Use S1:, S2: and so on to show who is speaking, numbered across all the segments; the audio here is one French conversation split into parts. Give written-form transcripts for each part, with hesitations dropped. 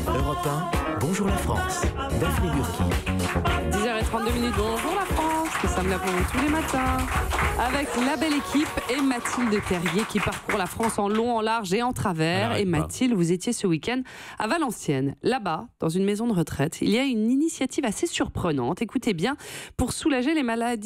S1: Europe 1, bonjour la France. Daphné Burki.
S2: 10h32, bonjour la France. Nous sommes là pour vous tous les matins. Avec la belle équipe et Mathilde Terrier qui parcourt la France en long, en large et en travers. Et Mathilde, vous étiez ce week-end à Valenciennes. Là-bas, dans une maison de retraite, il y a une initiative assez surprenante. Écoutez bien, pour soulager les malades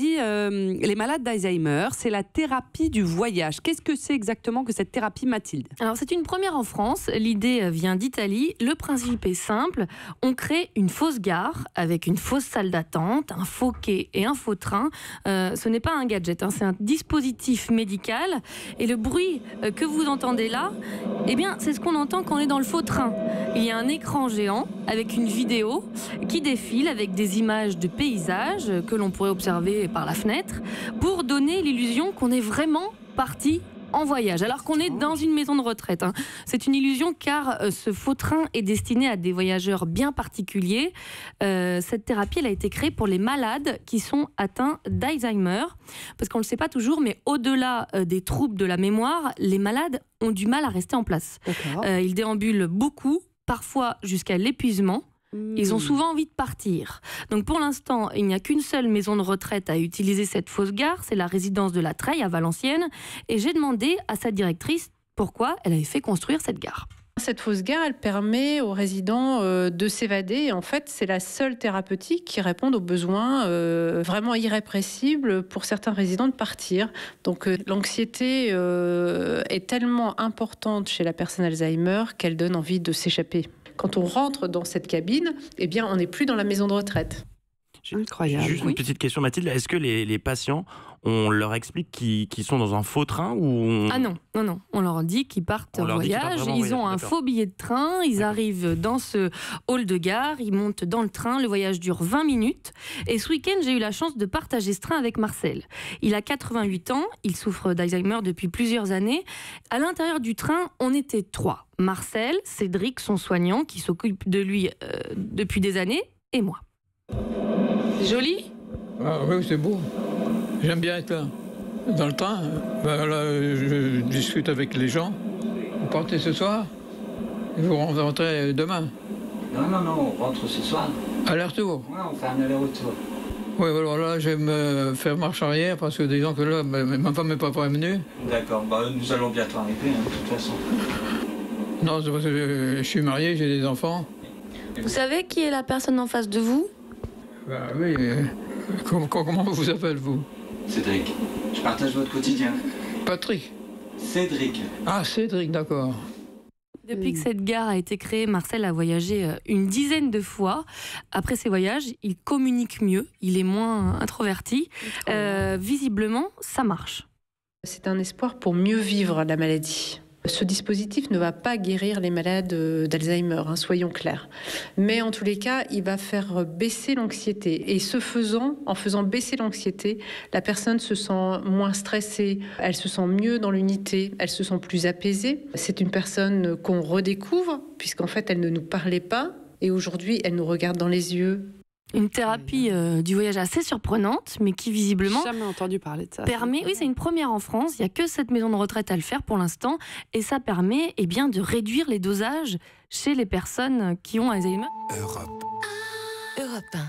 S2: d'Alzheimer, c'est la thérapie du voyage. Qu'est-ce que c'est exactement que cette thérapie, Mathilde?
S3: Alors, c'est une première en France. L'idée vient d'Italie. Le principe est simple. On crée une fausse gare avec une fausse salle d'attente, un faux quai et un faux train. Ce n'est pas un gadget, c'est un dispositif médical. Et le bruit que vous entendez là, eh bien, c'est ce qu'on entend quand on est dans le faux train. Il y a un écran géant avec une vidéo qui défile avec des images de paysages que l'on pourrait observer par la fenêtre pour donner l'illusion qu'on est vraiment parti en voyage, alors qu'on est dans une maison de retraite. C'est une illusion car ce faux train est destiné à des voyageurs bien particuliers. Cette thérapie, elle a été créée pour les malades qui sont atteints d'Alzheimer, parce qu'on ne le sait pas toujours, mais au-delà des troubles de la mémoire, les malades ont du mal à rester en place. Ils déambulent beaucoup, parfois jusqu'à l'épuisement. Ils ont souvent envie de partir. Donc pour l'instant, il n'y a qu'une seule maison de retraite à utiliser cette fausse gare, c'est la résidence de la Treille à Valenciennes. Et j'ai demandé à sa directrice pourquoi elle avait fait construire cette gare.
S4: Cette fausse gare, elle permet aux résidents de s'évader. Et en fait, c'est la seule thérapeutique qui répond aux besoins vraiment irrépressibles pour certains résidents de partir. Donc l'anxiété est tellement importante chez la personne Alzheimer qu'elle donne envie de s'échapper. Quand on rentre dans cette cabine, eh bien, on n'est plus dans la maison de retraite.
S2: Incroyable.
S5: Juste une petite question, Mathilde. Est-ce que les patients, on leur explique qu'ils sont dans un faux train ou
S3: Ah non. On leur dit qu'ils partent en voyage. Ils ont un faux billet de train. Ils arrivent dans ce hall de gare. Ils montent dans le train. Le voyage dure 20 minutes. Et ce week-end, j'ai eu la chance de partager ce train avec Marcel. Il a 88 ans. Il souffre d'Alzheimer depuis plusieurs années. À l'intérieur du train, on était 3. Marcel, Cédric, son soignant, qui s'occupe de lui depuis des années, et moi. Joli?
S6: Ah oui, c'est beau. J'aime bien être là. Dans le train, là, je discute avec les gens. Vous partez ce soir et vous rentrez demain?
S7: Non, on rentre ce soir.
S6: Aller-retour?
S7: Ouais, on fait un aller-retour.
S6: Oui, alors là, je vais me faire marche arrière parce que disons que là, ma femme n'est pas prévenue.
S7: D'accord, nous allons bientôt arriver, de toute façon.
S6: Non, c'est parce que je suis marié, j'ai des enfants.
S3: Vous savez qui est la personne en face de vous?
S6: Bah oui, comment vous appelez-vous?
S7: Cédric, je partage votre quotidien.
S6: Patrick?
S7: Cédric.
S6: Ah, Cédric, d'accord.
S3: Depuis que cette gare a été créée, Marcel a voyagé une dizaine de fois. Après ces voyages, il communique mieux, il est moins introverti. Visiblement, ça marche.
S4: C'est un espoir pour mieux vivre la maladie. Ce dispositif ne va pas guérir les malades d'Alzheimer, soyons clairs. Mais en tous les cas, il va faire baisser l'anxiété. Et en faisant baisser l'anxiété, la personne se sent moins stressée, elle se sent mieux dans l'unité, elle se sent plus apaisée. C'est une personne qu'on redécouvre, puisqu'en fait, elle ne nous parlait pas. Et aujourd'hui, elle nous regarde dans les yeux.
S3: Une thérapie du voyage assez surprenante, mais qui visiblement
S2: jamais entendu parler de ça.
S3: Permet, oui, c'est une première en France. Il n'y a que cette maison de retraite à le faire pour l'instant, et ça permet de réduire les dosages chez les personnes qui ont Alzheimer.
S1: Europe 1.